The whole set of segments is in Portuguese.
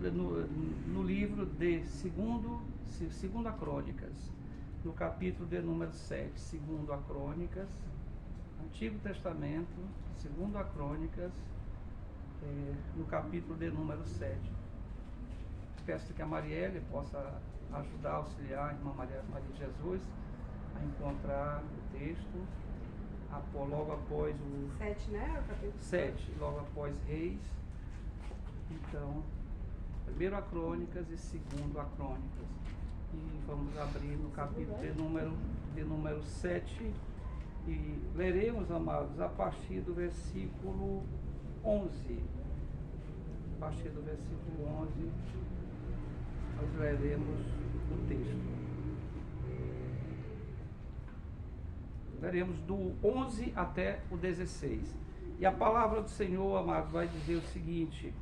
no livro de Segunda Crônicas, no capítulo de número 7, Segunda Crônicas, Antigo Testamento, Segunda Crônicas, no capítulo de número 7. Peço que a Marielle possa ajudar, auxiliar a irmã Maria de Jesus a encontrar o texto, logo após o 7, né? O capítulo 7, logo após Reis. Então, primeiro a Crônicas e segundo a Crônicas. E vamos abrir no capítulo de número 7 e leremos, amados, a partir do versículo 11. A partir do versículo 11, nós leremos o texto. Leremos do 11 até o 16. E a palavra do Senhor, amados, vai dizer o seguinte: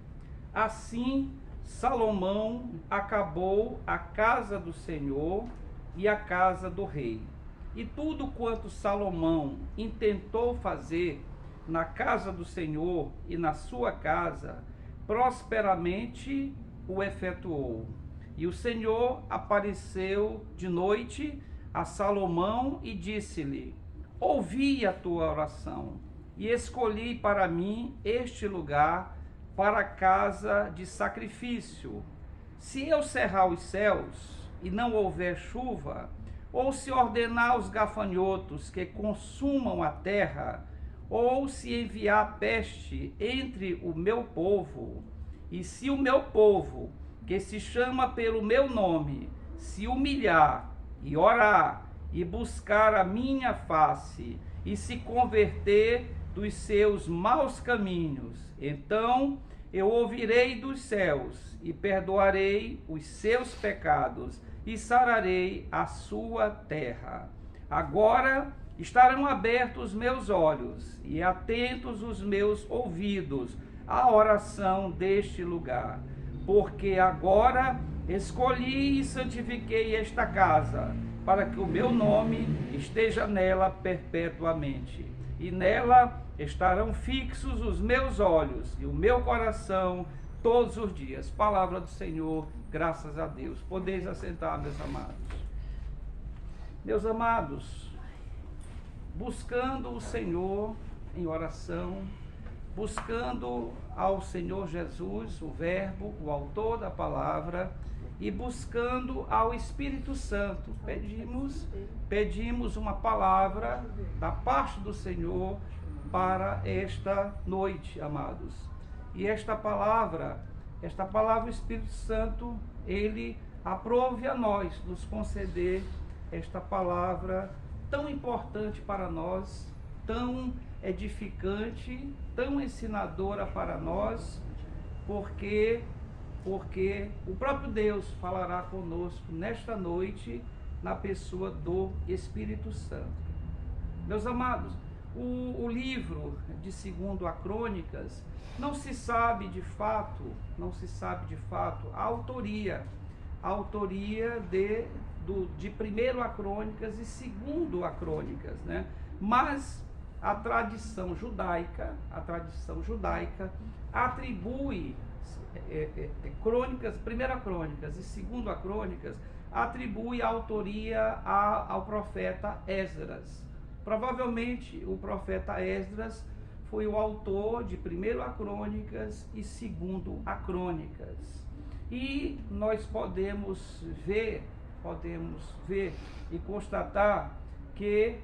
assim Salomão acabou a casa do Senhor e a casa do rei. E tudo quanto Salomão intentou fazer na casa do Senhor e na sua casa, prosperamente o efetuou. E o Senhor apareceu de noite a Salomão e disse-lhe: ouvi a tua oração e escolhi para mim este lugar para a casa de sacrifício. Se eu cerrar os céus e não houver chuva, ou se ordenar aos gafanhotos que consumam a terra, ou se enviar peste entre o meu povo, e se o meu povo, que se chama pelo meu nome, se humilhar e orar e buscar a minha face e se converter dos seus maus caminhos, então eu ouvirei dos céus e perdoarei os seus pecados e sararei a sua terra. Agora estarão abertos os meus olhos e atentos os meus ouvidos à oração deste lugar, porque agora escolhi e santifiquei esta casa, para que o meu nome esteja nela perpetuamente. E nela estarão fixos os meus olhos e o meu coração todos os dias. Palavra do Senhor, graças a Deus. Podeis assentar, meus amados. Meus amados, buscando o Senhor em oração, buscando ao Senhor Jesus, o Verbo, o autor da palavra, e buscando ao Espírito Santo, pedimos uma palavra da parte do Senhor para esta noite, amados. E esta palavra o Espírito Santo, ele aprove a nós nos conceder esta palavra tão importante para nós, tão edificante, tão ensinadora para nós, porque o próprio Deus falará conosco nesta noite na pessoa do Espírito Santo. Meus amados, o livro de Segunda Crônicas, não se sabe de fato a autoria de Primeiro a Crônicas e Segundo a Crônicas, né? Mas a tradição judaica atribui Primeira Crônicas e Segunda Crônicas, atribui a autoria ao profeta Esdras. Provavelmente o profeta Esdras foi o autor de Primeiro a Crônicas e Segundo a Crônicas. E nós podemos ver e constatar que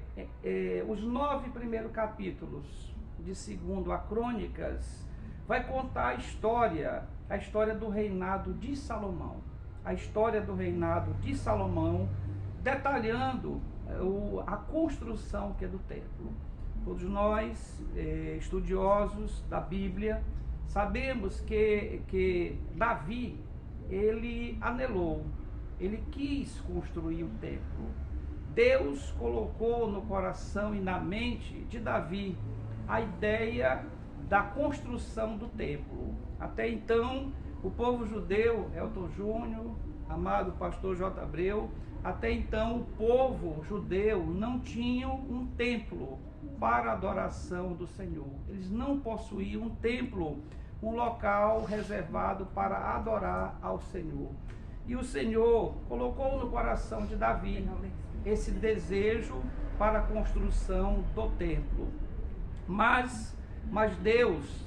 os 9 primeiros capítulos de Segundo a Crônicas vai contar a história do reinado de Salomão. A história do reinado de Salomão, detalhando a construção que é do templo. Todos nós, estudiosos da Bíblia, sabemos que Davi, ele anelou, ele quis construir o templo. Deus colocou no coração e na mente de Davi a ideia da construção do templo. Até então, o povo judeu, Elton Júnior, amado pastor J. Abreu, até então o povo judeu não tinha um templo para a adoração do Senhor. Eles não possuíam um templo um local reservado para adorar ao Senhor. E o Senhor colocou no coração de Davi esse desejo para a construção do templo. Mas Deus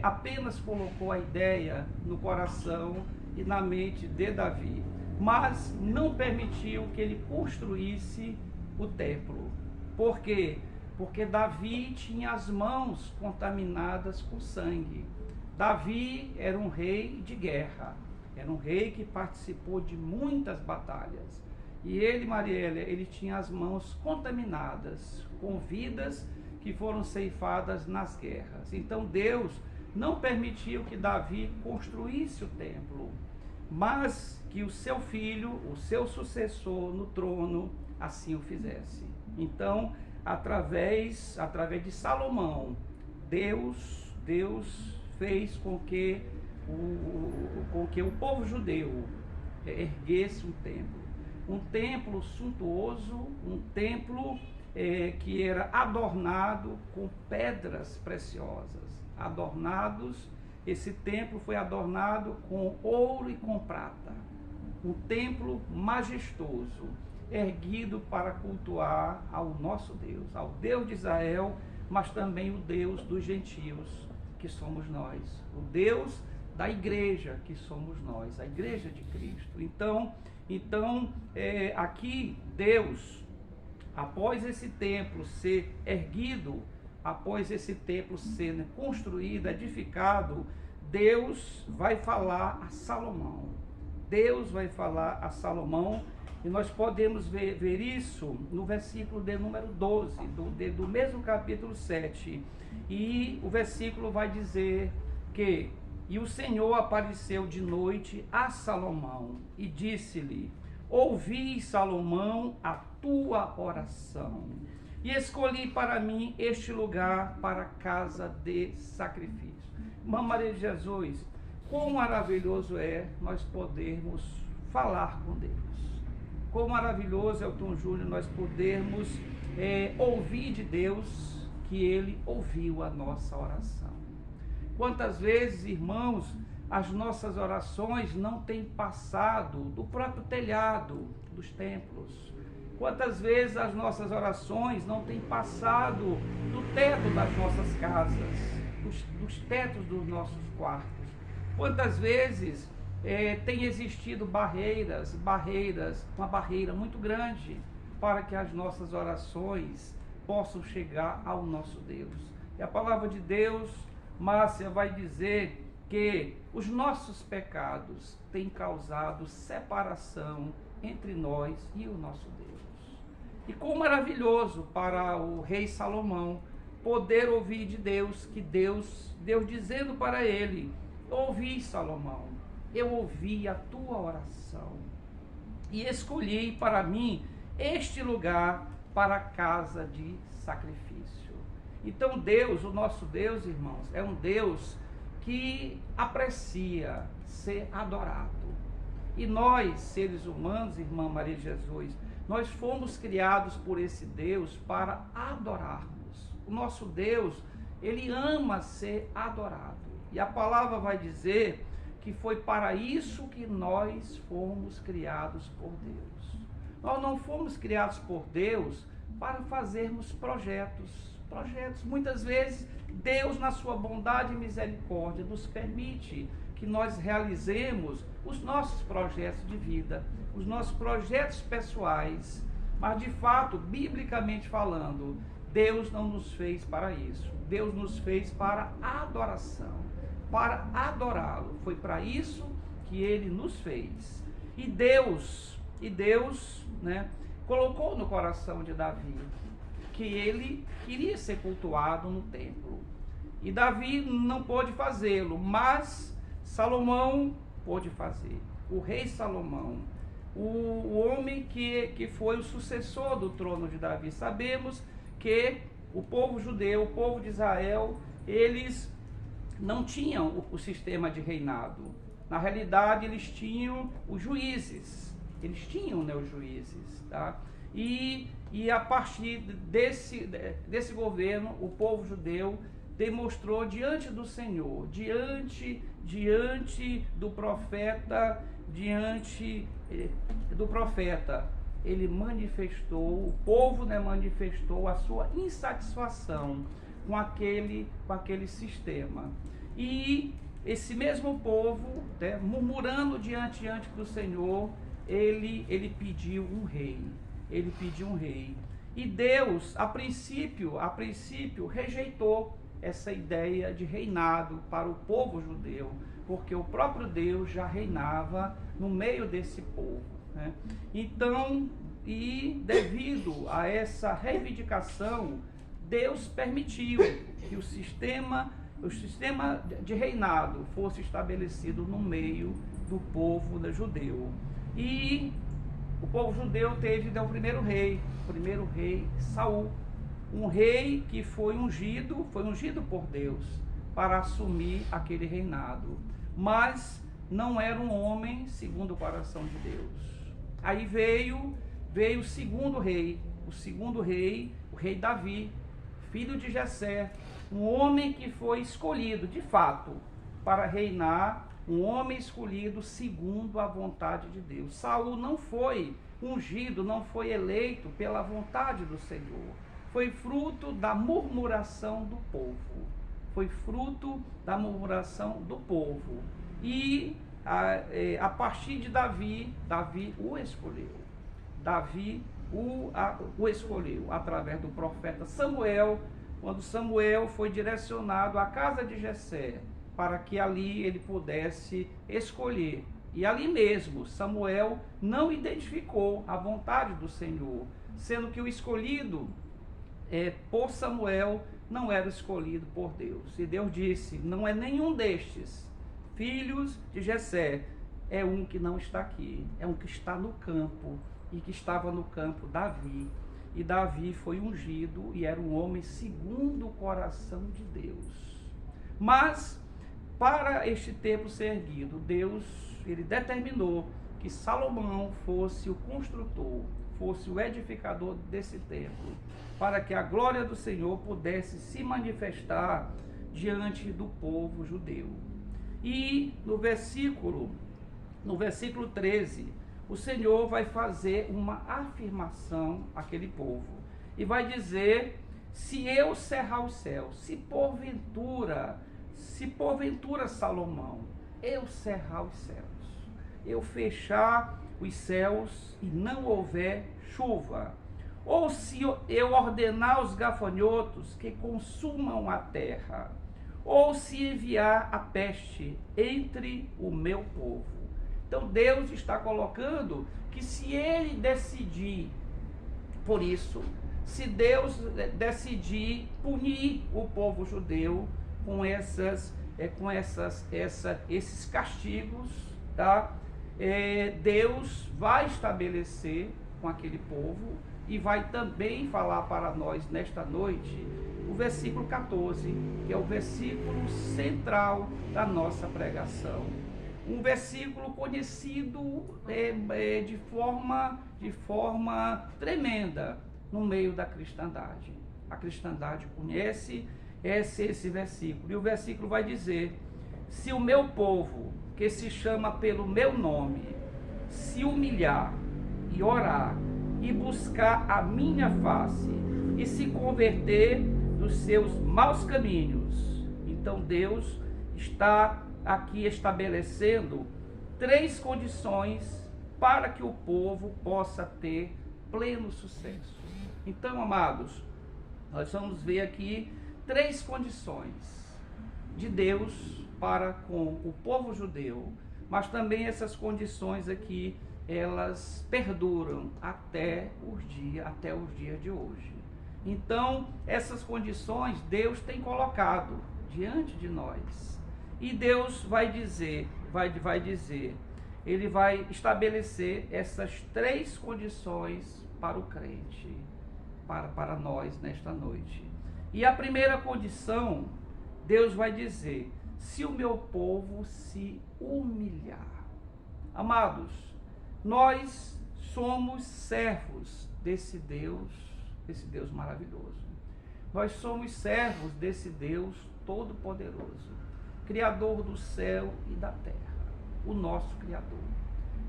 apenas colocou a ideia no coração e na mente de Davi, mas não permitiu que ele construísse o templo. Por quê? Porque Davi tinha as mãos contaminadas com sangue. Davi era um rei de guerra, era um rei que participou de muitas batalhas. E ele, Marielle, ele tinha as mãos contaminadas com vidas que foram ceifadas nas guerras. Então Deus não permitiu que Davi construísse o templo, mas que o seu filho, o seu sucessor no trono, assim o fizesse. Então, através de Salomão, Deus fez com que o povo judeu erguesse um templo suntuoso, um templo que era adornado com pedras preciosas. Esse templo foi adornado com ouro e com prata. Um templo majestoso, erguido para cultuar ao nosso Deus, ao Deus de Israel, mas também o Deus dos gentios, que somos nós, o Deus da igreja, que somos nós, a igreja de Cristo. Então, aqui Deus, após esse templo ser erguido, após esse templo ser construído, edificado, Deus vai falar a Salomão. Deus vai falar a Salomão, e nós podemos ver isso no versículo de número 12, do mesmo capítulo 7. E o versículo vai dizer que: e o Senhor apareceu de noite a Salomão e disse-lhe: ouvi, Salomão, a tua oração, e escolhi para mim este lugar para casa de sacrifício. Irmã Maria de Jesus, quão maravilhoso é nós podermos falar com Deus. Quão maravilhoso, Elton Júnior, nós podermos ouvir de Deus que Ele ouviu a nossa oração. Quantas vezes, irmãos, as nossas orações não têm passado do próprio telhado dos templos. Quantas vezes as nossas orações não têm passado do teto das nossas casas, dos tetos dos nossos quartos. Quantas vezes tem existido uma barreira muito grande para que as nossas orações possam chegar ao nosso Deus. E a palavra de Deus, Márcia, vai dizer que os nossos pecados têm causado separação entre nós e o nosso Deus. E quão maravilhoso para o rei Salomão poder ouvir de Deus, que Deus dizendo para ele: ouvi, Salomão, eu ouvi a tua oração e escolhi para mim este lugar para a casa de sacrifício. Então Deus, o nosso Deus, irmãos, é um Deus que aprecia ser adorado. E nós, seres humanos, irmã Maria de Jesus, nós fomos criados por esse Deus para adorarmos. O nosso Deus, ele ama ser adorado. E a palavra vai dizer que foi para isso que nós fomos criados por Deus. Nós não fomos criados por Deus para fazermos projetos. Muitas vezes, Deus, na sua bondade e misericórdia, nos permite que nós realizemos os nossos projetos de vida, os nossos projetos pessoais. Mas, de fato, biblicamente falando, Deus não nos fez para isso. Deus nos fez para a adoração, para adorá-lo. Foi para isso que Ele nos fez. E Deus, colocou no coração de Davi que ele queria ser cultuado no templo. E Davi não pôde fazê-lo, mas Salomão pôde fazer. O rei Salomão, o homem que foi o sucessor do trono de Davi. Sabemos que o povo judeu, o povo de Israel, eles não tinham o sistema de reinado. Na realidade, eles tinham os juízes. Os juízes, tá? E a partir desse governo, o povo judeu demonstrou diante do Senhor, diante do profeta, ele manifestou, o povo, né, manifestou a sua insatisfação com aquele sistema. E esse mesmo povo, né, murmurando diante do Senhor, ele pediu um rei. Ele pediu um rei. E Deus, a princípio, rejeitou essa ideia de reinado para o povo judeu, porque o próprio Deus já reinava no meio desse povo, né? Então, e devido a essa reivindicação, Deus permitiu que o sistema de reinado fosse estabelecido no meio do povo, né, judeu. E o povo judeu teve, né, o primeiro rei Saul, um rei que foi ungido por Deus para assumir aquele reinado, mas não era um homem segundo o coração de Deus. Aí veio o segundo rei, o rei Davi, filho de Jessé, um homem que foi escolhido de fato para reinar, um homem escolhido segundo a vontade de Deus. Saul não foi ungido, não foi eleito pela vontade do Senhor. Foi fruto da murmuração do povo. E a partir de Davi o escolheu. Davi o escolheu através do profeta Samuel, quando Samuel foi direcionado à casa de Jessé, para que ali ele pudesse escolher. E ali mesmo, Samuel não identificou a vontade do Senhor, sendo que o escolhido por Samuel não era escolhido por Deus. E Deus disse: não é nenhum destes filhos de Jessé, é um que não está aqui, é um que está no campo, e que estava no campo Davi. E Davi foi ungido e era um homem segundo o coração de Deus. Mas, para este templo ser erguido, Deus, ele determinou que Salomão fosse o construtor, fosse o edificador desse templo, para que a glória do Senhor pudesse se manifestar diante do povo judeu. E no versículo 13, o Senhor vai fazer uma afirmação àquele povo e vai dizer: se eu cerrar os céus, se porventura Salomão, eu cerrar os céus, eu fechar os céus e não houver chuva, ou se eu ordenar os gafanhotos que consumam a terra, ou se enviar a peste entre o meu povo. Então Deus está colocando que se ele decidir por isso, se Deus decidir punir o povo judeu com esses castigos, tá? Deus vai estabelecer com aquele povo e vai também falar para nós nesta noite o versículo 14, que é o versículo central da nossa pregação. Um versículo conhecido de forma tremenda no meio da cristandade. A cristandade conhece esse versículo. E o versículo vai dizer: se o meu povo, que se chama pelo meu nome, se humilhar e orar e buscar a minha face e se converter dos seus maus caminhos. Então Deus está aqui estabelecendo 3 condições para que o povo possa ter pleno sucesso. Então, amados, nós vamos ver aqui 3 condições de Deus para com o povo judeu, mas também essas condições aqui, elas perduram até os dias de hoje. Então, essas condições Deus tem colocado diante de nós. E Deus vai dizer, ele vai estabelecer essas 3 condições para o crente, para nós nesta noite. E a primeira condição, Deus vai dizer: se o meu povo se humilhar. Amados, nós somos servos desse Deus maravilhoso. Nós somos servos desse Deus Todo-Poderoso, Criador do céu e da terra, o nosso Criador.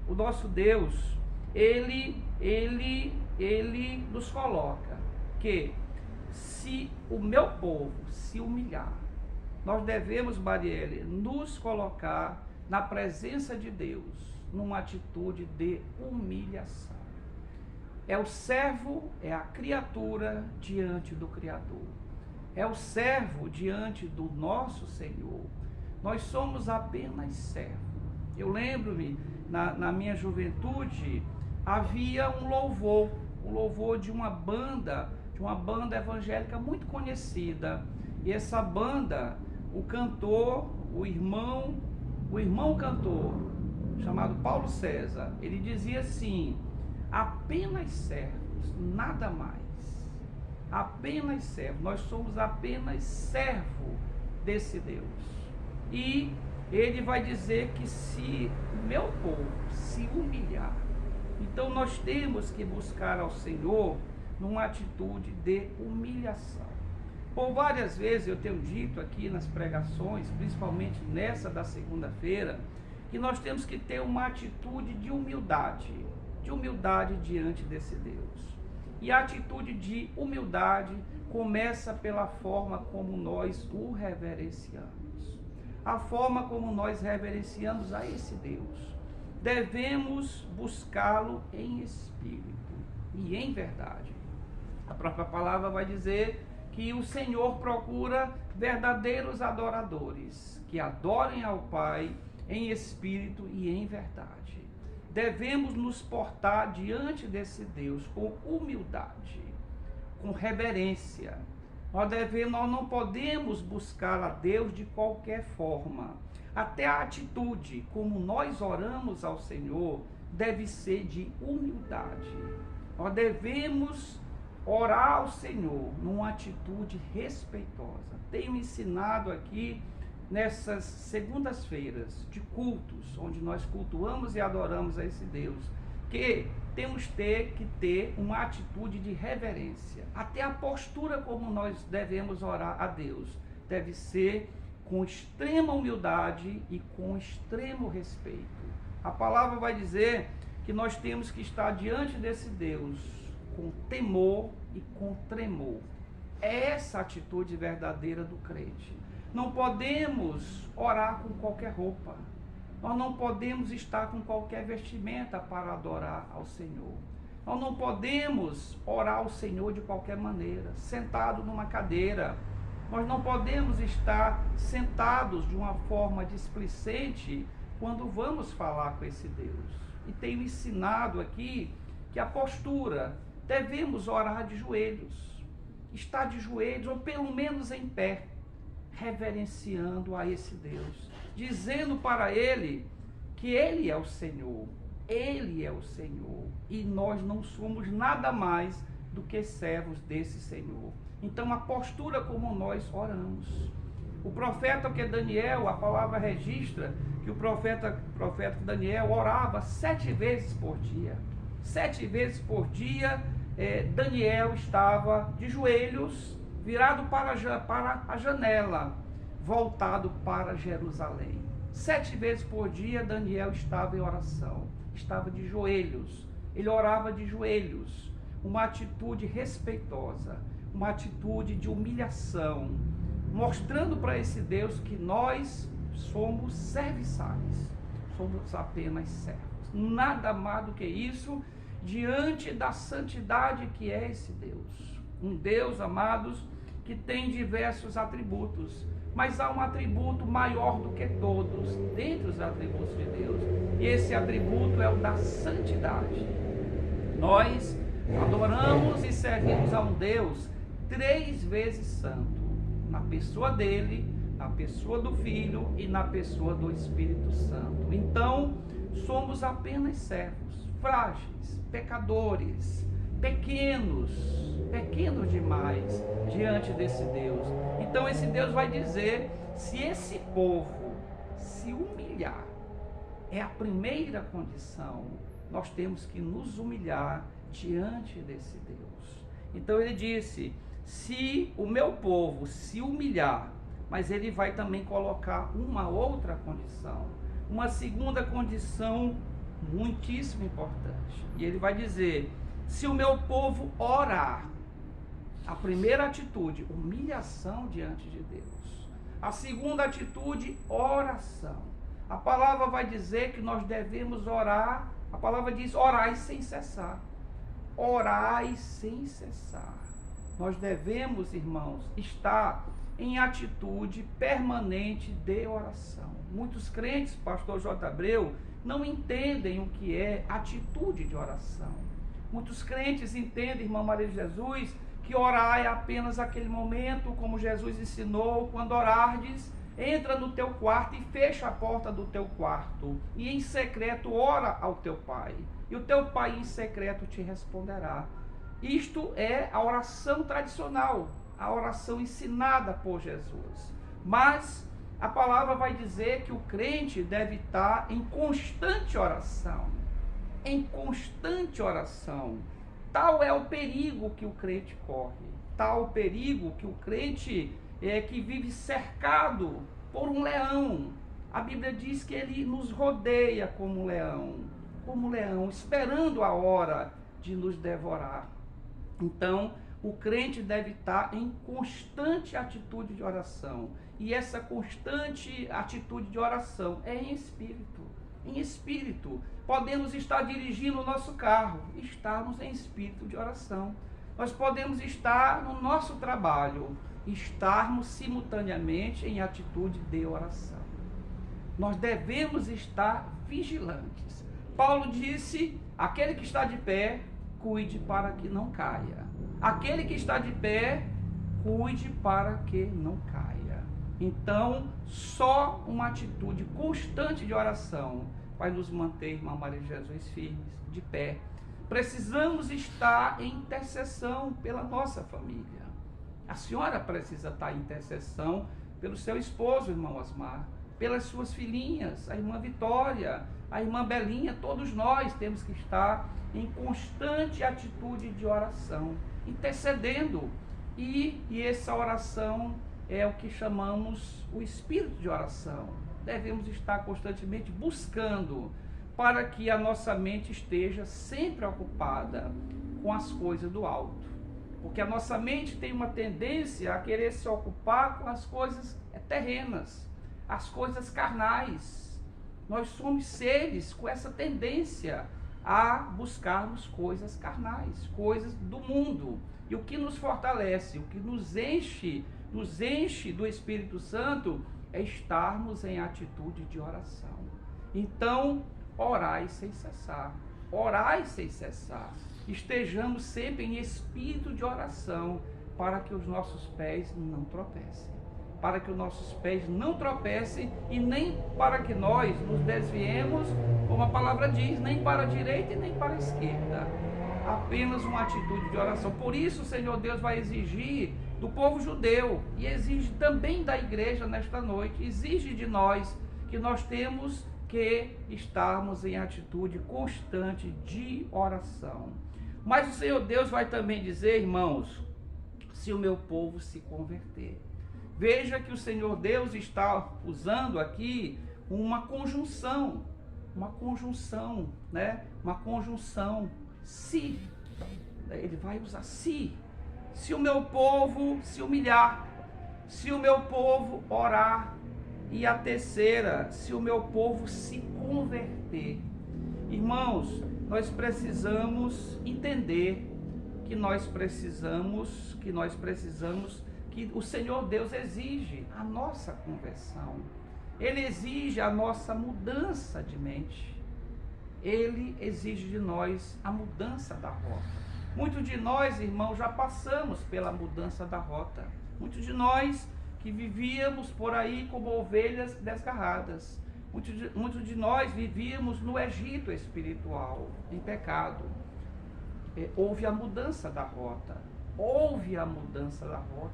O nosso Deus, Ele nos coloca que se o meu povo se humilhar, nós devemos, Marielle, nos colocar na presença de Deus, numa atitude de humilhação. É o servo, é a criatura diante do Criador. É o servo diante do nosso Senhor. Nós somos apenas servos. Eu lembro-me, na minha juventude, havia um louvor de uma banda evangélica muito conhecida. E essa banda, o cantor, o irmão cantor, chamado Paulo César, ele dizia assim: apenas servos, nada mais. Apenas servos, nós somos apenas servo desse Deus. E ele vai dizer que se o meu povo se humilhar, então nós temos que buscar ao Senhor numa atitude de humilhação. Por várias vezes eu tenho dito aqui nas pregações, principalmente nessa da segunda-feira, que nós temos que ter uma atitude de humildade diante desse Deus. E a atitude de humildade começa pela forma como nós o reverenciamos. A forma como nós reverenciamos a esse Deus. Devemos buscá-lo em espírito e em verdade. A própria palavra vai dizer que o Senhor procura verdadeiros adoradores, que adorem ao Pai em espírito e em verdade. Devemos nos portar diante desse Deus com humildade, com reverência. Nós não podemos buscar a Deus de qualquer forma. Até a atitude, como nós oramos ao Senhor, deve ser de humildade. Nós devemos orar ao Senhor numa atitude respeitosa. Tenho ensinado aqui nessas segundas-feiras de cultos, onde nós cultuamos e adoramos a esse Deus, que temos que ter uma atitude de reverência. Até a postura como nós devemos orar a Deus deve ser com extrema humildade e com extremo respeito. A palavra vai dizer que nós temos que estar diante desse Deus com temor e com tremor. É essa atitude verdadeira do crente. Não podemos orar com qualquer roupa. Nós não podemos estar com qualquer vestimenta para adorar ao Senhor. Nós não podemos orar ao Senhor de qualquer maneira, sentado numa cadeira. Nós não podemos estar sentados de uma forma displicente quando vamos falar com esse Deus. E tenho ensinado aqui que a postura, devemos orar de joelhos, estar de joelhos ou pelo menos em pé, reverenciando a esse Deus, dizendo para Ele que Ele é o Senhor, Ele é o Senhor, e nós não somos nada mais do que servos desse Senhor. Então a postura como nós oramos. O profeta que é Daniel, a palavra registra que o profeta Daniel orava 7 vezes por dia. 7 vezes por dia, Daniel estava de joelhos, virado para a janela, voltado para Jerusalém. 7 vezes por dia, Daniel estava em oração, estava de joelhos, ele orava de joelhos, uma atitude respeitosa, uma atitude de humilhação, mostrando para esse Deus que nós somos serviçais, somos apenas servos, nada mais do que isso, diante da santidade que é esse Deus. Um Deus, amados, que tem diversos atributos, mas há um atributo maior do que todos, dentre os atributos de Deus, e esse atributo é o da santidade. Nós adoramos e servimos a um Deus 3 vezes santo, na pessoa dele, na pessoa do Filho e na pessoa do Espírito Santo. Então, somos apenas servos, frágeis, pecadores, pequenos demais diante desse Deus. Então esse Deus vai dizer, se esse povo se humilhar, é a primeira condição, nós temos que nos humilhar diante desse Deus. Então ele disse, se o meu povo se humilhar, mas ele vai também colocar uma outra condição, uma segunda condição muitíssimo importante. E ele vai dizer: se o meu povo orar, a primeira atitude, humilhação diante de Deus. A segunda atitude, oração. A palavra vai dizer que nós devemos orar. A palavra diz: orai sem cessar. Orai sem cessar. Nós devemos, irmãos, estar em atitude permanente de oração. Muitos crentes, pastor J. Abreu, não entendem o que é atitude de oração. Muitos crentes entendem, irmã Maria de Jesus, que orar é apenas aquele momento, como Jesus ensinou: quando orardes, entra no teu quarto e fecha a porta do teu quarto, e em secreto ora ao teu pai, e o teu pai em secreto te responderá. Isto é a oração tradicional, a oração ensinada por Jesus. Mas a palavra vai dizer que o crente deve estar em constante oração. Em constante oração. Tal é o perigo que o crente corre. Tal o perigo que o crente que vive cercado por um leão. A Bíblia diz que ele nos rodeia como um leão, esperando a hora de nos devorar. Então, o crente deve estar em constante atitude de oração. E essa constante atitude de oração é em espírito. Em espírito. Podemos estar dirigindo o nosso carro, estarmos em espírito de oração. Nós podemos estar no nosso trabalho, estarmos simultaneamente em atitude de oração. Nós devemos estar vigilantes. Paulo disse: aquele que está de pé, cuide para que não caia. Aquele que está de pé, cuide para que não caia. Então, só uma atitude constante de oração vai nos manter, irmã Maria de Jesus, firmes, de pé. Precisamos estar em intercessão pela nossa família. A senhora precisa estar em intercessão pelo seu esposo, irmão Osmar, pelas suas filhinhas, a irmã Vitória, a irmã Belinha. Todos nós temos que estar em constante atitude de oração, intercedendo. E essa oração é o que chamamos o espírito de oração. Devemos estar constantemente buscando para que a nossa mente esteja sempre ocupada com as coisas do alto. Porque a nossa mente tem uma tendência a querer se ocupar com as coisas terrenas, as coisas carnais. Nós somos seres com essa tendência a buscarmos coisas carnais, coisas do mundo. E o que nos fortalece, o que nos enche do Espírito Santo é estarmos em atitude de oração. Então, orai sem cessar. Orai sem cessar. Estejamos sempre em espírito de oração para que os nossos pés não tropecem. Para que os nossos pés não tropecem e nem para que nós nos desviemos, como a palavra diz, nem para a direita e nem para a esquerda. Apenas uma atitude de oração. Por isso o Senhor Deus vai exigir do povo judeu e exige também da igreja nesta noite, exige de nós que nós temos que estarmos em atitude constante de oração. Mas o Senhor Deus vai também dizer, irmãos, se o meu povo se converter. Veja que o Senhor Deus está usando aqui uma conjunção, né? Uma conjunção, se. Ele vai usar se. Se o meu povo se humilhar, se o meu povo orar, e a terceira, se o meu povo se converter. Irmãos, nós precisamos entender que o Senhor Deus exige a nossa conversão. Ele exige a nossa mudança de mente. Ele exige de nós a mudança da rota. Muitos de nós, irmãos, já passamos pela mudança da rota. Muitos de nós que vivíamos por aí como ovelhas desgarradas. Muitos de nós vivíamos no Egito espiritual, em pecado. Houve a mudança da rota.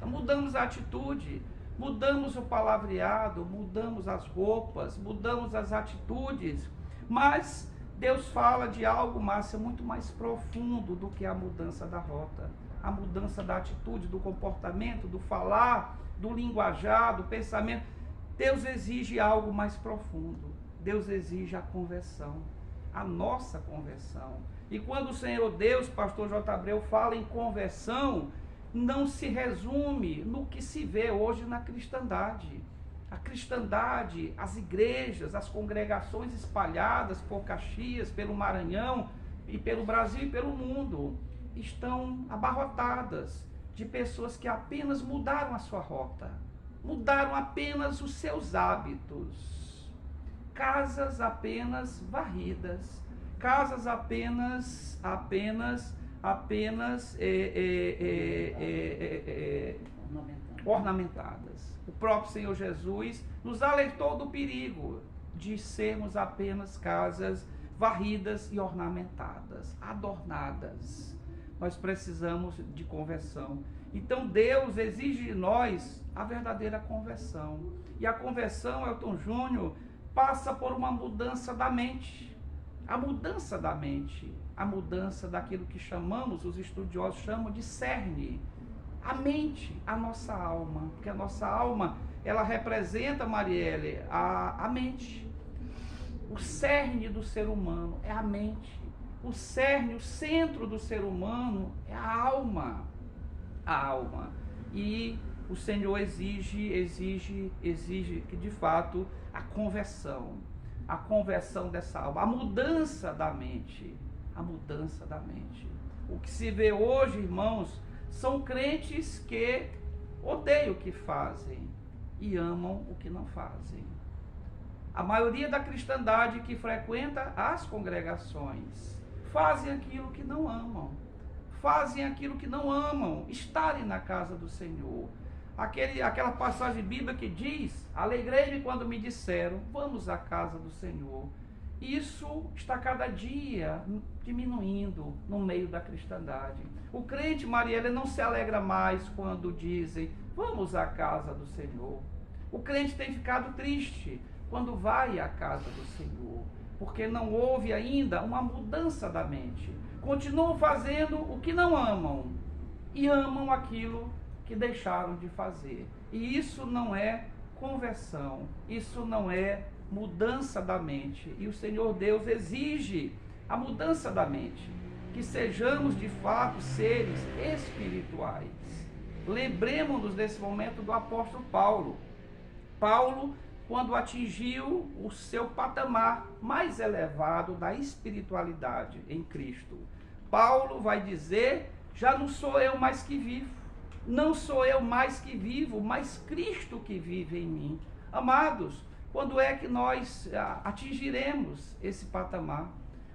Mudamos a atitude, mudamos o palavreado, mudamos as roupas, mudamos as atitudes. Mas Deus fala de algo, Márcia, muito mais profundo do que a mudança da rota. A mudança da atitude, do comportamento, do falar, do linguajar, do pensamento. Deus exige algo mais profundo. Deus exige a conversão, a nossa conversão. E quando o Senhor Deus, pastor J. Abreu, fala em conversão, não se resume no que se vê hoje na cristandade. A cristandade, as igrejas, as congregações espalhadas por Caxias, pelo Maranhão, e pelo Brasil e pelo mundo, estão abarrotadas de pessoas que apenas mudaram a sua rota, mudaram apenas os seus hábitos. Casas apenas varridas, casas apenas ornamentadas. O próprio Senhor Jesus nos alertou do perigo de sermos apenas casas varridas e ornamentadas, adornadas. Nós precisamos de conversão. Então Deus exige de nós a verdadeira conversão. E a conversão, Elton Júnior, passa por uma mudança da mente. A mudança da mente, a mudança daquilo que chamamos, os estudiosos chamam de cerne. A mente, a nossa alma, porque a nossa alma, ela representa, Marielle, a mente. O cerne do ser humano é a mente. O cerne, o centro do ser humano é a alma. A alma. E o Senhor exige que de fato a conversão dessa alma, a mudança da mente. A mudança da mente. O que se vê hoje, irmãos, são crentes que odeiam o que fazem e amam o que não fazem. A maioria da cristandade que frequenta as congregações fazem aquilo que não amam. Fazem aquilo que não amam, estarem na casa do Senhor. Aquela passagem bíblica que diz: alegrei-me quando me disseram, vamos à casa do Senhor. Isso está cada dia diminuindo no meio da cristandade. O crente, Marielle, não se alegra mais quando dizem, vamos à casa do Senhor. O crente tem ficado triste quando vai à casa do Senhor, porque não houve ainda uma mudança da mente. Continuam fazendo o que não amam e amam aquilo que deixaram de fazer. E isso não é conversão, isso não é mudança da mente. E o Senhor Deus exige a mudança da mente, que sejamos de fato seres espirituais. Lembremos-nos desse momento do apóstolo Paulo. Paulo, quando atingiu o seu patamar mais elevado da espiritualidade em Cristo, Paulo vai dizer, já não sou eu mais que vivo, não sou eu mais que vivo, mas Cristo que vive em mim. Amados, quando é que nós atingiremos esse patamar?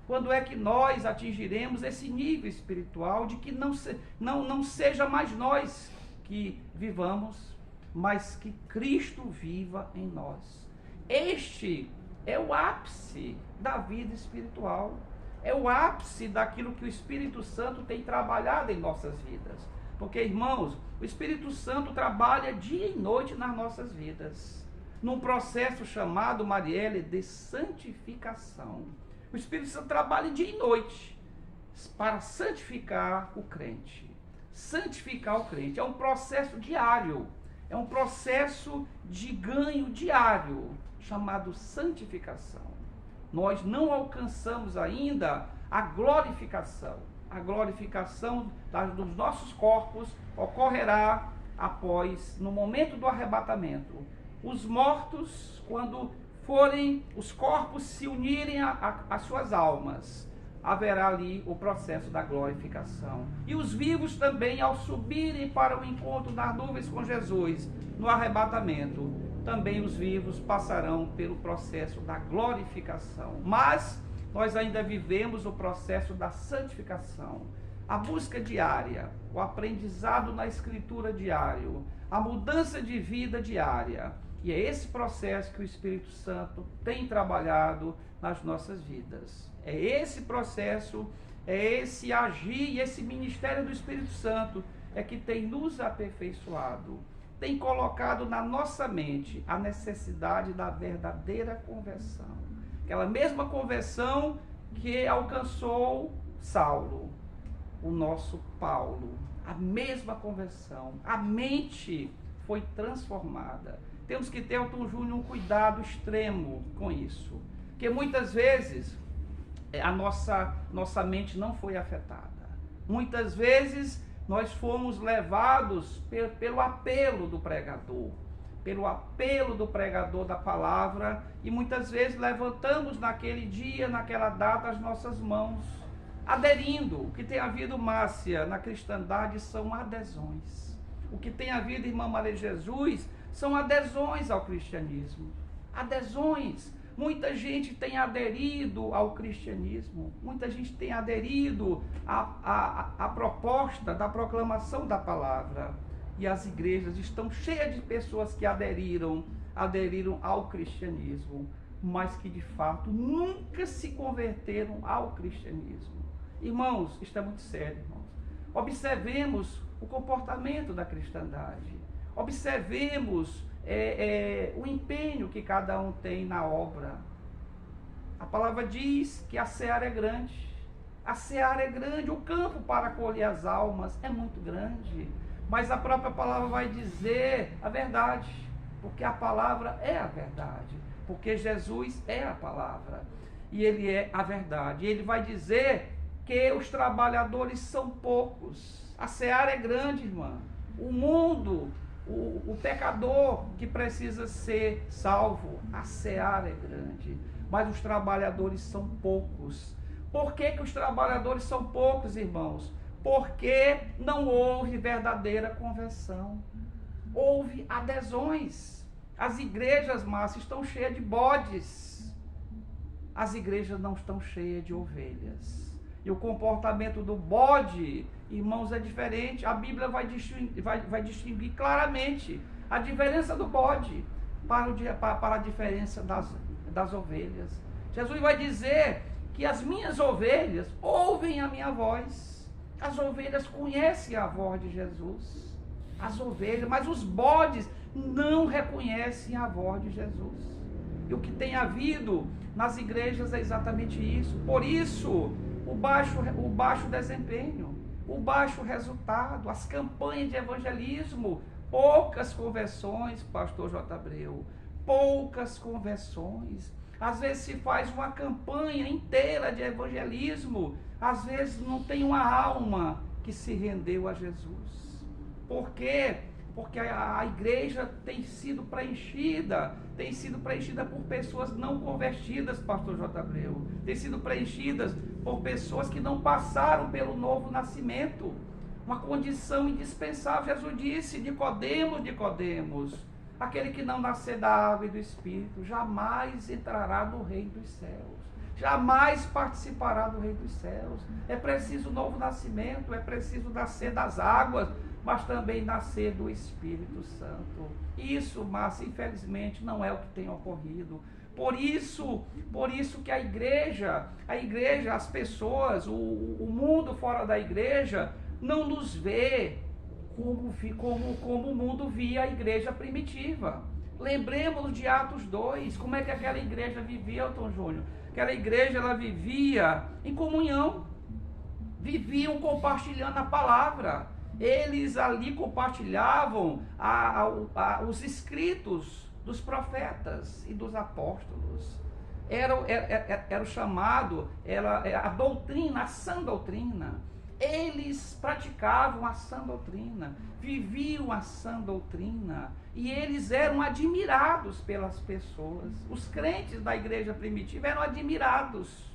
Quando é que nós atingiremos esse nível espiritual de que não seja mais nós que vivamos, mas que Cristo viva em nós? Este é o ápice da vida espiritual. É o ápice daquilo que o Espírito Santo tem trabalhado em nossas vidas. Porque, irmãos, o Espírito Santo trabalha dia e noite nas nossas vidas, num processo chamado, Marielle, de santificação. O Espírito Santo trabalha dia e noite para santificar o crente. Santificar o crente é um processo diário, é um processo de ganho diário, chamado santificação. Nós não alcançamos ainda a glorificação. A glorificação dos nossos corpos ocorrerá após, no momento do arrebatamento. Os mortos, quando forem os corpos se unirem às suas almas, haverá ali o processo da glorificação. E os vivos também, ao subirem para o encontro das nuvens com Jesus, no arrebatamento, também os vivos passarão pelo processo da glorificação. Mas nós ainda vivemos o processo da santificação, a busca diária, o aprendizado na escritura diário, a mudança de vida diária. E é esse processo que o Espírito Santo tem trabalhado nas nossas vidas. É esse processo, é esse agir e esse ministério do Espírito Santo é que tem nos aperfeiçoado, tem colocado na nossa mente a necessidade da verdadeira conversão. Aquela mesma conversão que alcançou Saulo, o nosso Paulo. A mesma conversão. A mente foi transformada. Temos que ter, Elton Júnior, um cuidado extremo com isso, porque muitas vezes a nossa mente não foi afetada. Muitas vezes nós fomos levados pelo apelo do pregador, da palavra, e muitas vezes levantamos naquele dia, naquela data, as nossas mãos, aderindo. O que tem havido, Márcia, na cristandade são adesões. O que tem havido, irmã Maria Jesus, são adesões ao cristianismo. Adesões. Muita gente tem aderido ao cristianismo, muita gente tem aderido à proposta da proclamação da palavra, e as igrejas estão cheias de pessoas que aderiram ao cristianismo, mas que de fato nunca se converteram ao cristianismo. Irmãos, isto é muito sério, irmãos. Observemos o comportamento da cristandade, observemos o empenho que cada um tem na obra. A palavra diz que a seara é grande. A seara é grande, o campo para colher as almas é muito grande. Mas a própria palavra vai dizer a verdade, porque a palavra é a verdade, porque Jesus é a palavra e Ele é a verdade. E Ele vai dizer que os trabalhadores são poucos. A seara é grande, irmã. O mundo, o pecador que precisa ser salvo, a seara é grande, mas os trabalhadores são poucos. Por que os trabalhadores são poucos, irmãos? Porque não houve verdadeira conversão, houve adesões. As igrejas, Márcia, estão cheias de bodes, as igrejas não estão cheias de ovelhas. E o comportamento do bode, irmãos, é diferente. A Bíblia vai distinguir claramente a diferença do bode para a diferença das ovelhas. Jesus vai dizer que as minhas ovelhas ouvem a minha voz. As ovelhas conhecem a voz de Jesus. As ovelhas, mas os bodes não reconhecem a voz de Jesus. E o que tem havido nas igrejas é exatamente isso. Por isso, o baixo desempenho, o baixo resultado, as campanhas de evangelismo, poucas conversões, pastor J. Abreu, poucas conversões. Às vezes se faz uma campanha inteira de evangelismo, às vezes não tem uma alma que se rendeu a Jesus. Por quê? Porque a igreja tem sido preenchida por pessoas não convertidas, pastor J. Abreu. Tem sido preenchidas por pessoas que não passaram pelo novo nascimento. Uma condição indispensável. Jesus disse, Nicodemos, aquele que não nascer da água e do Espírito, jamais entrará no reino dos céus. Jamais participará do reino dos céus. É preciso novo nascimento, é preciso nascer das águas, mas também nascer do Espírito Santo. Isso, Márcia, infelizmente, não é o que tem ocorrido. Por isso que a igreja, as pessoas, o mundo fora da igreja, não nos vê como o mundo via a igreja primitiva. Lembremos de Atos 2, como é que aquela igreja vivia, Elton Júnior? Aquela igreja, ela vivia em comunhão, viviam compartilhando a palavra. Eles ali compartilhavam os escritos dos profetas e dos apóstolos. Era o chamado, a doutrina, a sã doutrina. Eles praticavam a sã doutrina, viviam a sã doutrina, e eles eram admirados pelas pessoas. Os crentes da igreja primitiva eram admirados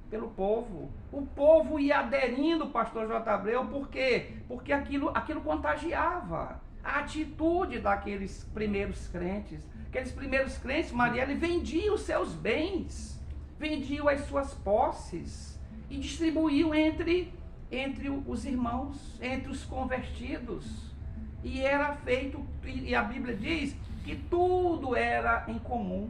pelo povo. O povo ia aderindo, pastor J. Abreu, por quê? Porque aquilo contagiava a atitude daqueles primeiros crentes. Aqueles primeiros crentes, Marielle, vendiam os seus bens, vendiam as suas posses e distribuíam entre os irmãos, entre os convertidos. E era feito, e a Bíblia diz que tudo era em comum.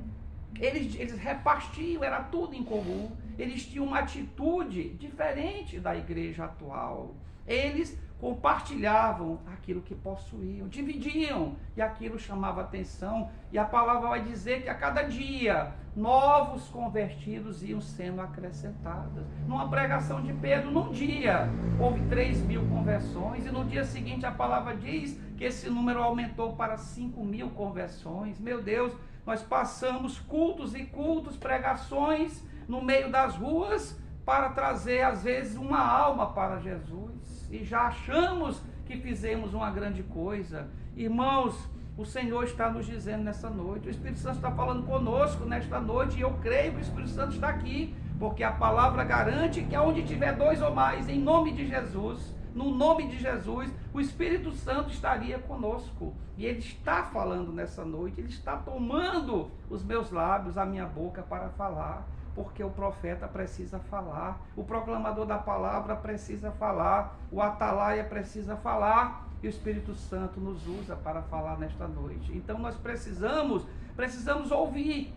Eles repartiam, era tudo em comum. Eles tinham uma atitude diferente da igreja atual. Eles compartilhavam aquilo que possuíam, dividiam, e aquilo chamava atenção. E a palavra vai dizer que a cada dia novos convertidos iam sendo acrescentados. Numa pregação de Pedro, num dia houve 3.000 conversões, e no dia seguinte a palavra diz que esse número aumentou para 5.000 conversões. Meu Deus, nós passamos cultos e cultos, pregações no meio das ruas para trazer às vezes uma alma para Jesus, e já achamos que fizemos uma grande coisa. Irmãos, o Senhor está nos dizendo nessa noite, o Espírito Santo está falando conosco nesta noite, e eu creio que o Espírito Santo está aqui, porque a palavra garante que aonde tiver 2 ou mais, em nome de Jesus, no nome de Jesus, o Espírito Santo estaria conosco, e Ele está falando nessa noite, Ele está tomando os meus lábios, a minha boca para falar, porque o profeta precisa falar, o proclamador da palavra precisa falar, o atalaia precisa falar, e o Espírito Santo nos usa para falar nesta noite. Então nós precisamos ouvir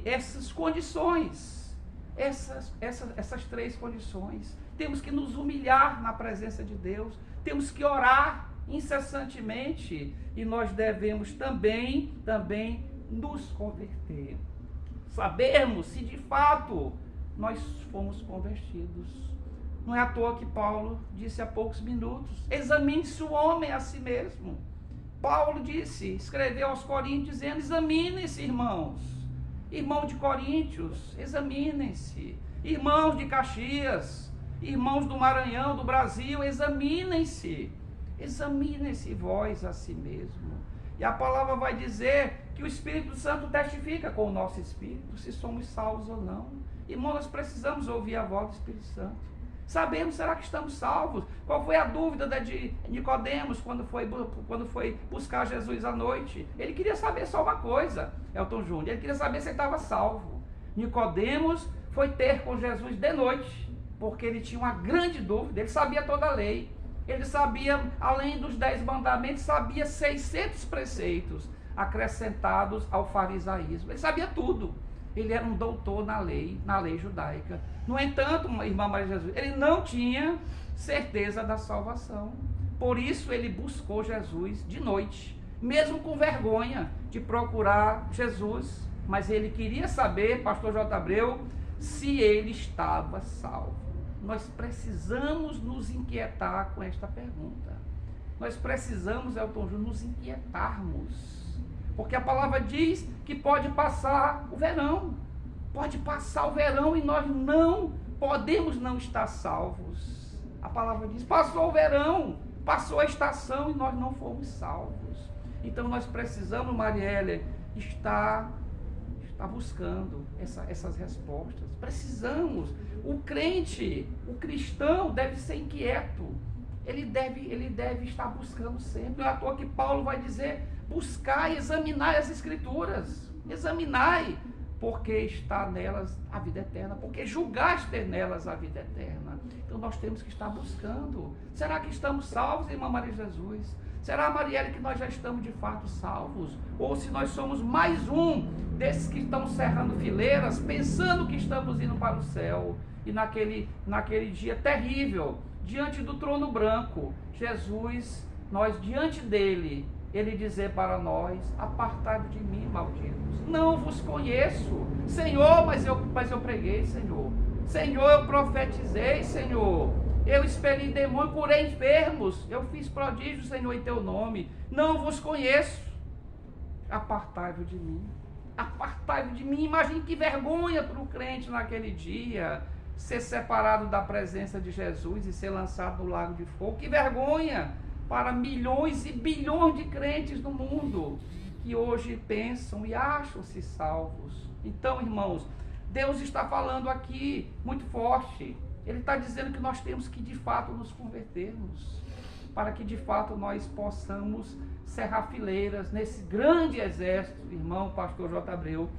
essas condições, essas 3 condições. Temos que nos humilhar na presença de Deus, temos que orar incessantemente, e nós devemos também nos converter. Sabermos se de fato nós fomos convertidos. Não é à toa que Paulo disse há poucos minutos: examine-se o homem a si mesmo. Paulo escreveu aos Coríntios dizendo: examinem-se, irmãos. Irmãos de Coríntios, examinem-se. Irmãos de Caxias, irmãos do Maranhão, do Brasil, examinem-se. Examinem-se vós a si mesmo. E a palavra vai dizer que o Espírito Santo testifica com o nosso espírito se somos salvos ou não. Irmão, nós precisamos ouvir a voz do Espírito Santo. Sabemos, será que estamos salvos? Qual foi a dúvida de Nicodemos quando foi buscar Jesus à noite? Ele queria saber só uma coisa, Elton Júnior, ele queria saber se ele estava salvo. Nicodemos foi ter com Jesus de noite, porque ele tinha uma grande dúvida, ele sabia toda a lei. Ele sabia, além dos 10 mandamentos, sabia 600 preceitos acrescentados ao farisaísmo. Ele sabia tudo. Ele era um doutor na lei judaica. No entanto, irmã Maria Jesus, ele não tinha certeza da salvação. Por isso ele buscou Jesus de noite, mesmo com vergonha de procurar Jesus. Mas ele queria saber, pastor J. Abreu, se ele estava salvo. Nós precisamos nos inquietar com esta pergunta. Nós precisamos, Elton Júnior, nos inquietarmos. Porque a palavra diz que pode passar o verão. Pode passar o verão e nós não podemos não estar salvos. A palavra diz: passou o verão, passou a estação e nós não fomos salvos. Então nós precisamos, Marielle, estar buscando essas respostas. Precisamos. O crente, o cristão deve ser inquieto. Ele deve estar buscando sempre. Não é à toa que Paulo vai dizer: buscai, examinai as Escrituras. Examinai, porque está nelas a vida eterna. Porque julgaste nelas a vida eterna. Então nós temos que estar buscando. Será que estamos salvos, irmã Maria Jesus? Será, Marielle, que nós já estamos de fato salvos? Ou se nós somos mais um desses que estão cerrando fileiras, pensando que estamos indo para o céu? E naquele dia terrível, diante do trono branco, Jesus, nós diante dele, ele dizer para nós: apartai-vos de mim, malditos, não vos conheço. Senhor, mas eu preguei, Senhor. Senhor, eu profetizei, Senhor. Eu expeli demônio, curei enfermos, eu fiz prodígios, Senhor, em teu nome. Não vos conheço. Apartai-vos de mim. Apartai-vos de mim. Imagine que vergonha para o crente naquele dia, ser separado da presença de Jesus e ser lançado no lago de fogo. Que vergonha para milhões e bilhões de crentes no mundo, que hoje pensam e acham-se salvos. Então, irmãos, Deus está falando aqui muito forte. Ele está dizendo que nós temos que de fato nos convertermos, para que de fato nós possamos cerrar fileiras nesse grande exército, irmão pastor J. Abreu,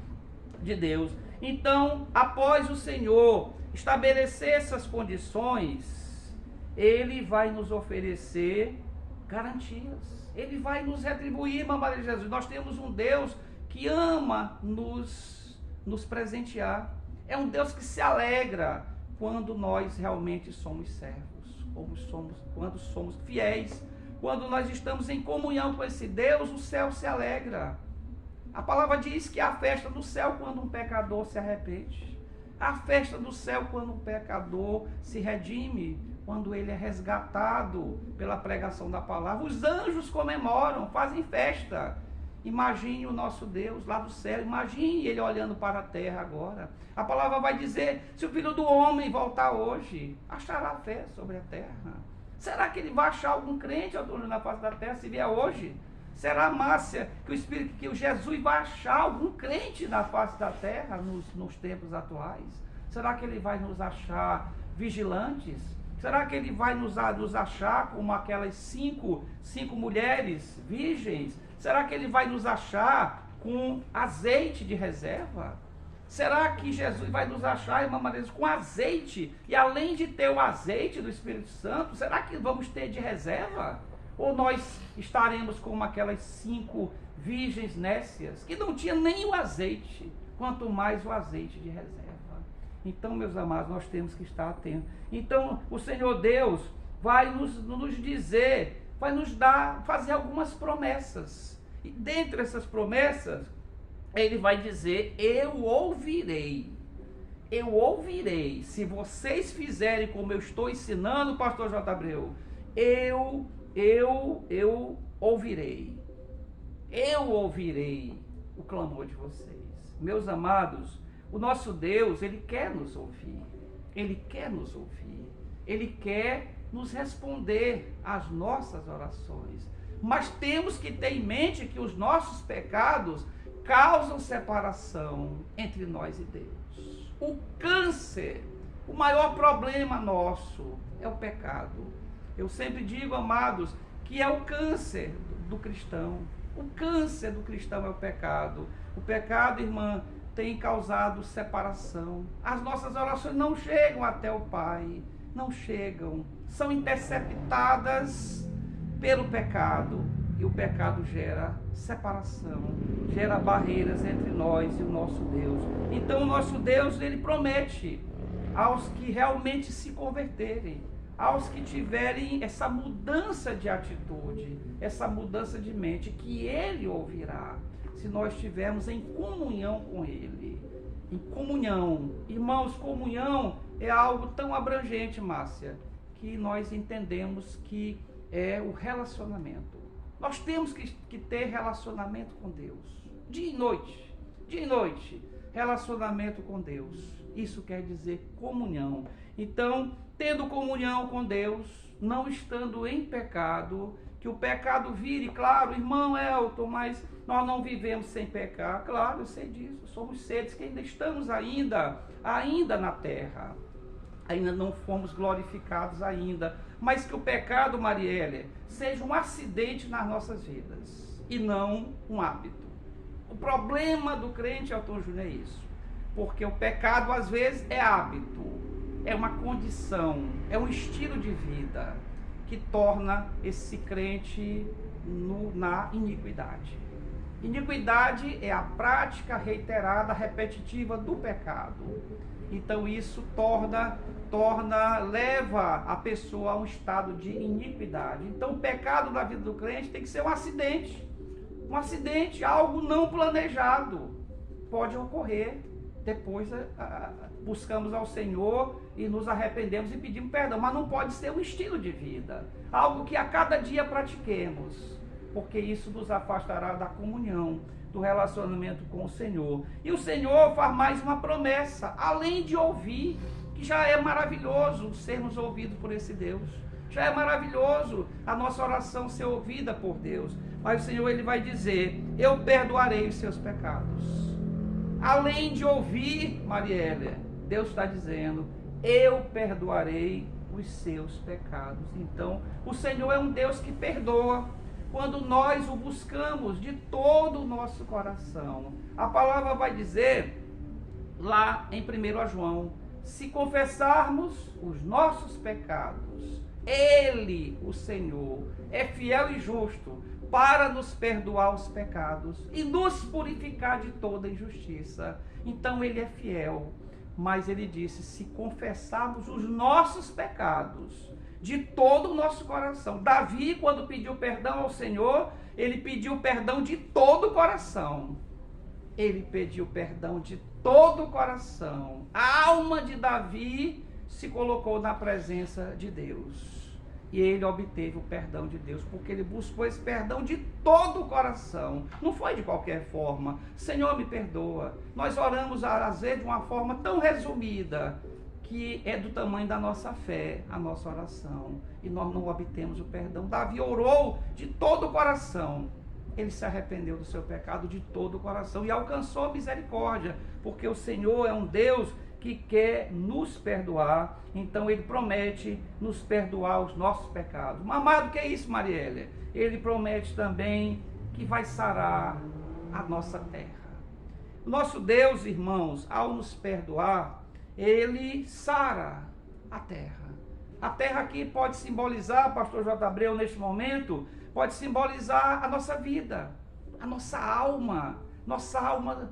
de Deus. Então, após o Senhor estabelecer essas condições, Ele vai nos oferecer garantias. Ele vai nos retribuir, irmã Maria Jesus. Nós temos um Deus que ama nos presentear. É um Deus que se alegra quando nós realmente somos servos, quando somos fiéis, quando nós estamos em comunhão com esse Deus, o céu se alegra. A palavra diz que há festa do céu quando um pecador se arrepende. Há festa do céu quando um pecador se redime, quando ele é resgatado pela pregação da palavra. Os anjos comemoram, fazem festa. Imagine o nosso Deus lá do céu, imagine ele olhando para a terra agora. A palavra vai dizer, se o Filho do Homem voltar hoje, achará fé sobre a terra. Será que ele vai achar algum crente na face da terra se vier hoje? Será, Márcia, que o Jesus vai achar algum crente na face da terra nos tempos atuais? Será que ele vai nos achar vigilantes? Será que ele vai nos achar como aquelas cinco mulheres virgens? Será que ele vai nos achar com azeite de reserva? Será que Jesus vai nos achar, irmã Maria, com azeite? E além de ter o azeite do Espírito Santo, será que vamos ter de reserva? Ou nós estaremos como aquelas 5 virgens nécias, que não tinham nem o azeite, quanto mais o azeite de reserva? Então, meus amados, nós temos que estar atentos. Então, o Senhor Deus vai nos dizer, vai nos fazer algumas promessas. E dentre essas promessas, ele vai dizer, eu ouvirei. Eu ouvirei. Se vocês fizerem como eu estou ensinando, pastor J. Abreu, eu ouvirei. Eu ouvirei o clamor de vocês. Meus amados, o nosso Deus, ele quer nos ouvir. Ele quer nos ouvir. Ele quer nos responder às nossas orações. Mas temos que ter em mente que os nossos pecados causam separação entre nós e Deus. O câncer, o maior problema nosso é o pecado. Eu sempre digo, amados, que é o câncer do cristão. O câncer do cristão é o pecado. O pecado, irmã, tem causado separação. As nossas orações não chegam até o Pai. Não chegam. São interceptadas pelo pecado. E o pecado gera separação, gera barreiras entre nós e o nosso Deus. Então o nosso Deus, ele promete aos que realmente se converterem, aos que tiverem essa mudança de atitude, essa mudança de mente, que ele ouvirá, se nós estivermos em comunhão com ele. Em comunhão. Irmãos, comunhão é algo tão abrangente, Márcia, que nós entendemos que é o relacionamento. Nós temos que ter relacionamento com Deus. Dia e noite, relacionamento com Deus. Isso quer dizer comunhão. Então, tendo comunhão com Deus, não estando em pecado, que o pecado vire, claro, irmão Elton, mas nós não vivemos sem pecar. Claro, eu sei disso. Somos seres que ainda estamos ainda na terra. Ainda não fomos glorificados ainda. Mas que o pecado, Marielle, seja um acidente nas nossas vidas e não um hábito. O problema do crente, Elton Júnior, é isso. Porque o pecado, às vezes, é hábito, é uma condição, é um estilo de vida que torna esse crente na iniquidade. Iniquidade é a prática reiterada, repetitiva do pecado. Então isso leva a pessoa a um estado de iniquidade. Então o pecado da vida do crente tem que ser um acidente, algo não planejado. Pode ocorrer, depois buscamos ao Senhor e nos arrependemos e pedimos perdão, mas não pode ser um estilo de vida, algo que a cada dia pratiquemos, porque isso nos afastará da comunhão, do relacionamento com o Senhor. E o Senhor faz mais uma promessa, além de ouvir, que já é maravilhoso sermos ouvidos por esse Deus. Já é maravilhoso a nossa oração ser ouvida por Deus. Mas o Senhor, ele vai dizer, eu perdoarei os seus pecados. Além de ouvir, Marielle, Deus está dizendo, eu perdoarei os seus pecados. Então, o Senhor é um Deus que perdoa, quando nós o buscamos de todo o nosso coração. A palavra vai dizer, lá em 1 João, se confessarmos os nossos pecados, Ele, o Senhor, é fiel e justo para nos perdoar os pecados e nos purificar de toda injustiça. Então ele é fiel, mas ele disse, se confessarmos os nossos pecados de todo o nosso coração. Davi, quando pediu perdão ao Senhor, ele pediu perdão de todo o coração. Ele pediu perdão de todo o coração. A alma de Davi se colocou na presença de Deus. E ele obteve o perdão de Deus, porque ele buscou esse perdão de todo o coração. Não foi de qualquer forma. Senhor, me perdoa. Nós oramos, às vezes, de uma forma tão resumida, que é do tamanho da nossa fé, a nossa oração. E nós não obtemos o perdão. Davi orou de todo o coração. Ele se arrependeu do seu pecado de todo o coração e alcançou misericórdia, porque o Senhor é um Deus que quer nos perdoar. Então ele promete nos perdoar os nossos pecados. Mas mais do que isso, Marielle, ele promete também que vai sarar a nossa terra. O nosso Deus, irmãos, ao nos perdoar, ele sara a terra. A terra aqui pode simbolizar, pastor J. Abreu, neste momento, pode simbolizar a nossa vida, a nossa alma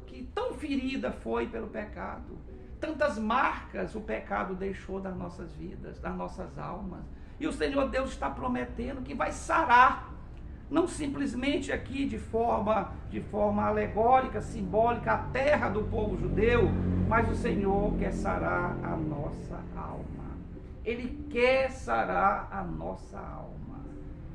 que tão ferida foi pelo pecado. Tantas marcas o pecado deixou das nossas vidas, das nossas almas. E o Senhor Deus está prometendo que vai sarar, não simplesmente aqui de forma alegórica, simbólica, a terra do povo judeu, mas o Senhor quer sarar a nossa alma. Ele quer sarar a nossa alma.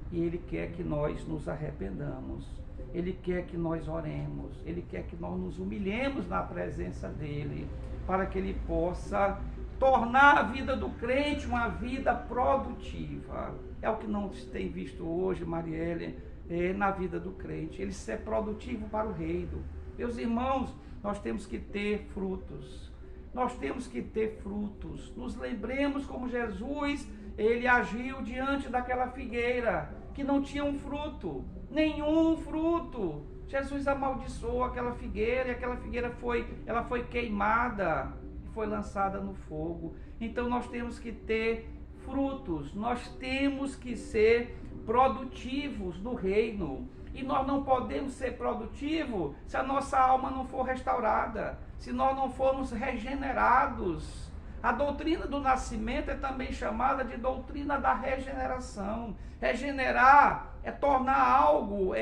E Ele quer que nós nos arrependamos. Ele quer que nós oremos. Ele quer que nós nos humilhemos na presença dEle, para que Ele possa tornar a vida do crente uma vida produtiva. É o que não se tem visto hoje, Marielle, na vida do crente. Ele ser produtivo para o reino. Meus irmãos, nós temos que ter frutos. Nós temos que ter frutos. Nos lembremos como Jesus, ele agiu diante daquela figueira que não tinha um fruto, nenhum fruto. Jesus amaldiçoou aquela figueira e aquela figueira foi queimada e foi lançada no fogo. Então nós temos que ter frutos, nós temos que ser produtivos no reino. E nós não podemos ser produtivos se a nossa alma não for restaurada, se nós não formos regenerados. A doutrina do nascimento é também chamada de doutrina da regeneração. Regenerar é tornar algo,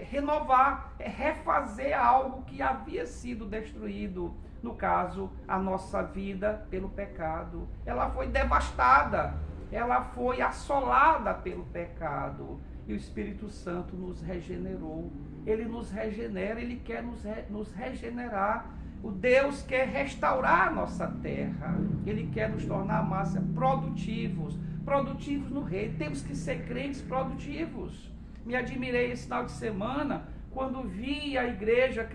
renovar, é refazer algo que havia sido destruído. No caso, a nossa vida pelo pecado. Ela foi devastada, ela foi assolada pelo pecado. E o Espírito Santo nos regenerou. Ele nos regenera, Ele quer nos regenerar. O Deus quer restaurar a nossa terra. Ele quer nos tornar produtivos no reino. Temos que ser crentes produtivos. Me admirei esse final de semana quando vi a igreja,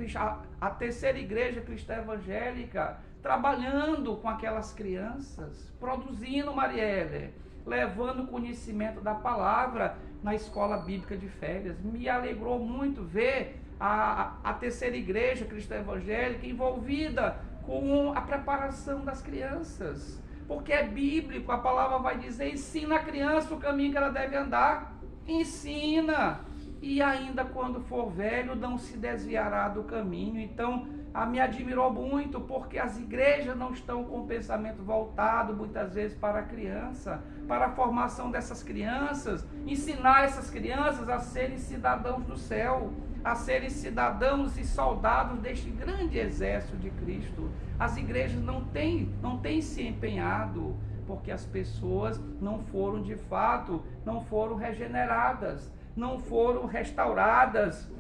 a terceira igreja cristã evangélica, trabalhando com aquelas crianças, produzindo, Marielle, levando conhecimento da palavra na escola bíblica de férias. Me alegrou muito ver a terceira igreja cristã evangélica envolvida com a preparação das crianças, porque é bíblico, a palavra vai dizer, ensina a criança o caminho que ela deve andar, ensina, e ainda quando for velho não se desviará do caminho. Então me admirou muito, porque as igrejas não estão com o pensamento voltado muitas vezes para a criança, para a formação dessas crianças, ensinar essas crianças a serem cidadãos do céu, a serem cidadãos e soldados deste grande exército de Cristo. As igrejas não têm se empenhado, porque as pessoas não foram de fato, não foram regeneradas, não foram restauradas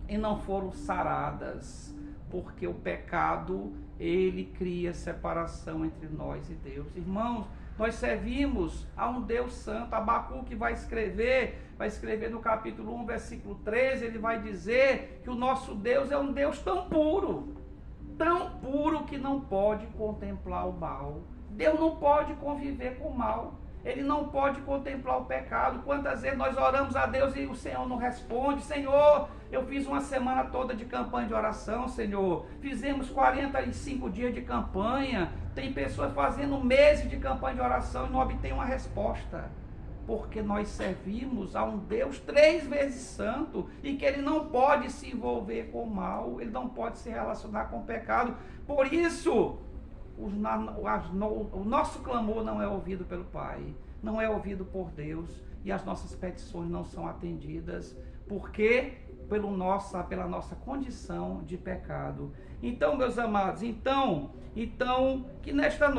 e não foram saradas, porque o pecado, ele cria separação entre nós e Deus. Irmãos, nós servimos a um Deus santo. Abacuque vai escrever no capítulo 1, versículo 13, ele vai dizer que o nosso Deus é um Deus tão puro que não pode contemplar o mal. Deus não pode conviver com o mal. Ele não pode contemplar o pecado. Quantas vezes nós oramos a Deus e o Senhor não responde? Senhor, eu fiz uma semana toda de campanha de oração, Senhor. Fizemos 45 dias de campanha. Tem pessoas fazendo meses de campanha de oração e não obtém uma resposta. Porque nós servimos a um Deus 3 vezes santo e que Ele não pode se envolver com o mal, Ele não pode se relacionar com o pecado. Por isso, o nosso clamor não é ouvido pelo Pai, não é ouvido por Deus, e as nossas petições não são atendidas, porque pela nossa condição de pecado. Então, meus amados, que nesta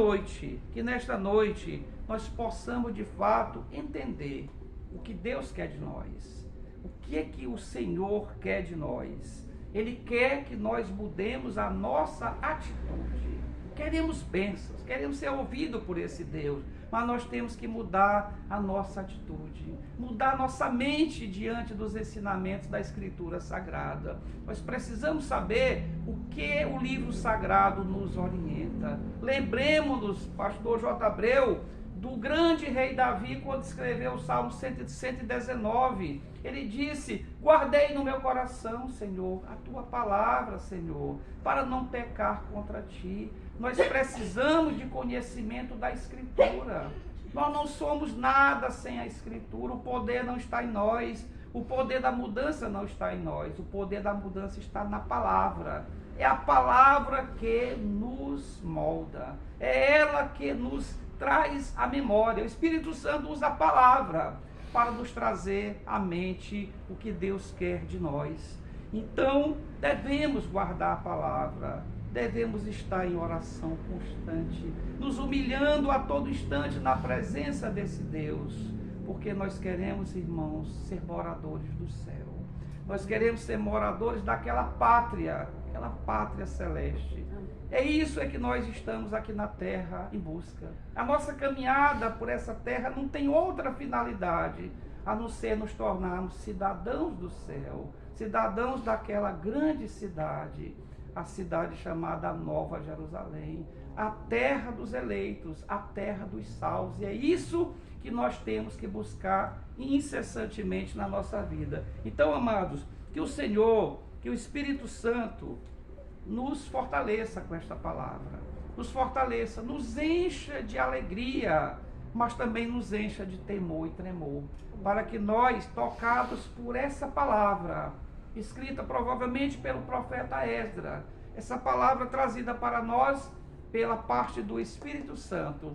noite nós possamos de fato entender o que Deus quer de nós, o que é que o Senhor quer de nós. Ele quer que nós mudemos a nossa atitude. Queremos bênçãos, queremos ser ouvidos por esse Deus, mas nós temos que mudar a nossa atitude, mudar a nossa mente diante dos ensinamentos da Escritura Sagrada. Nós precisamos saber o que o livro sagrado nos orienta. Lembremos-nos, pastor J. Abreu, do grande rei Davi, quando escreveu o Salmo 119, ele disse: guardei no meu coração, Senhor, a tua palavra, Senhor, para não pecar contra ti. Nós precisamos de conhecimento da Escritura. Nós não somos nada sem a Escritura. O poder não está em nós. O poder da mudança não está em nós. O poder da mudança está na palavra. É a palavra que nos molda. É ela que nos traz a memória. O Espírito Santo usa a palavra para nos trazer à mente o que Deus quer de nós. Então, devemos guardar a palavra. Devemos estar em oração constante, nos humilhando a todo instante na presença desse Deus, porque nós queremos, irmãos, ser moradores do céu. Nós queremos ser moradores daquela pátria celeste. É isso que nós estamos aqui na terra em busca. A nossa caminhada por essa terra não tem outra finalidade a não ser nos tornarmos cidadãos do céu, cidadãos daquela grande cidade, a cidade chamada Nova Jerusalém, a terra dos eleitos, a terra dos salvos. E é isso que nós temos que buscar incessantemente na nossa vida. Então, amados, que o Senhor, que o Espírito Santo nos fortaleça com esta palavra, nos fortaleça, nos encha de alegria, mas também nos encha de temor e tremor, para que nós, tocados por essa palavra, escrita provavelmente pelo profeta Esdras, essa palavra trazida para nós pela parte do Espírito Santo,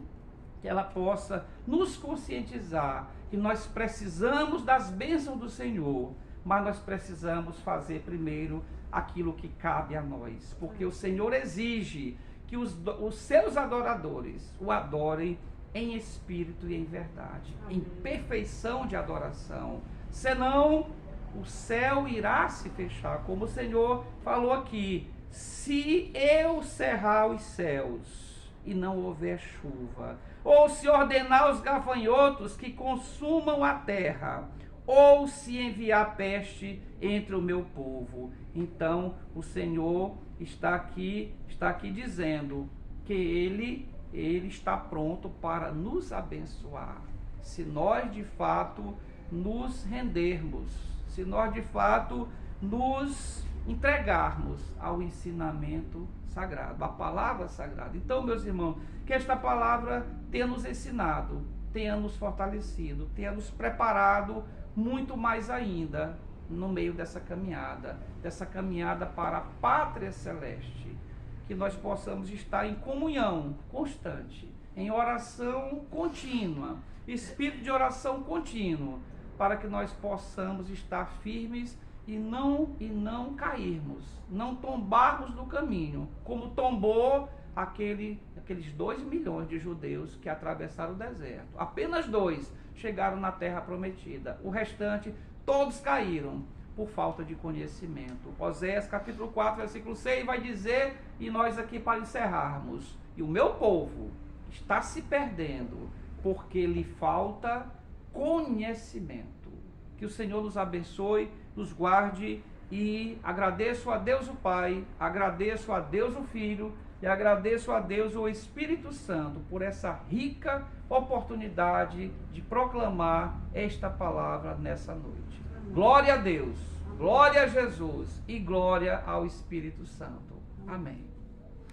que ela possa nos conscientizar que nós precisamos das bênçãos do Senhor, mas nós precisamos fazer primeiro aquilo que cabe a nós, porque o Senhor exige que os seus adoradores o adorem em espírito e em verdade, em perfeição de adoração, senão o céu irá se fechar, como o Senhor falou aqui: se eu cerrar os céus e não houver chuva, ou se ordenar os gafanhotos que consumam a terra, ou se enviar peste entre o meu povo. Então o Senhor está aqui dizendo que Ele está pronto para nos abençoar, se nós de fato nos rendermos, se nós de fato nos entregarmos ao ensinamento sagrado, à palavra sagrada. Então, meus irmãos, que esta palavra tenha nos ensinado, tenha nos fortalecido, tenha nos preparado muito mais ainda no meio dessa caminhada para a pátria celeste, que nós possamos estar em comunhão constante, em oração contínua, espírito de oração contínuo, para que nós possamos estar firmes e não cairmos, não tombarmos do caminho, como tombou aqueles 2 milhões de judeus que atravessaram o deserto. Apenas 2 chegaram na terra prometida, o restante todos caíram por falta de conhecimento. Oséias capítulo 4, versículo 6 vai dizer, e nós aqui para encerrarmos: e o meu povo está se perdendo porque lhe falta conhecimento. Que o Senhor nos abençoe, nos guarde, e agradeço a Deus o Pai, agradeço a Deus o Filho, E agradeço a Deus, o Espírito Santo, por essa rica oportunidade de proclamar esta palavra nessa noite. Glória a Deus, glória a Jesus e glória ao Espírito Santo. Amém.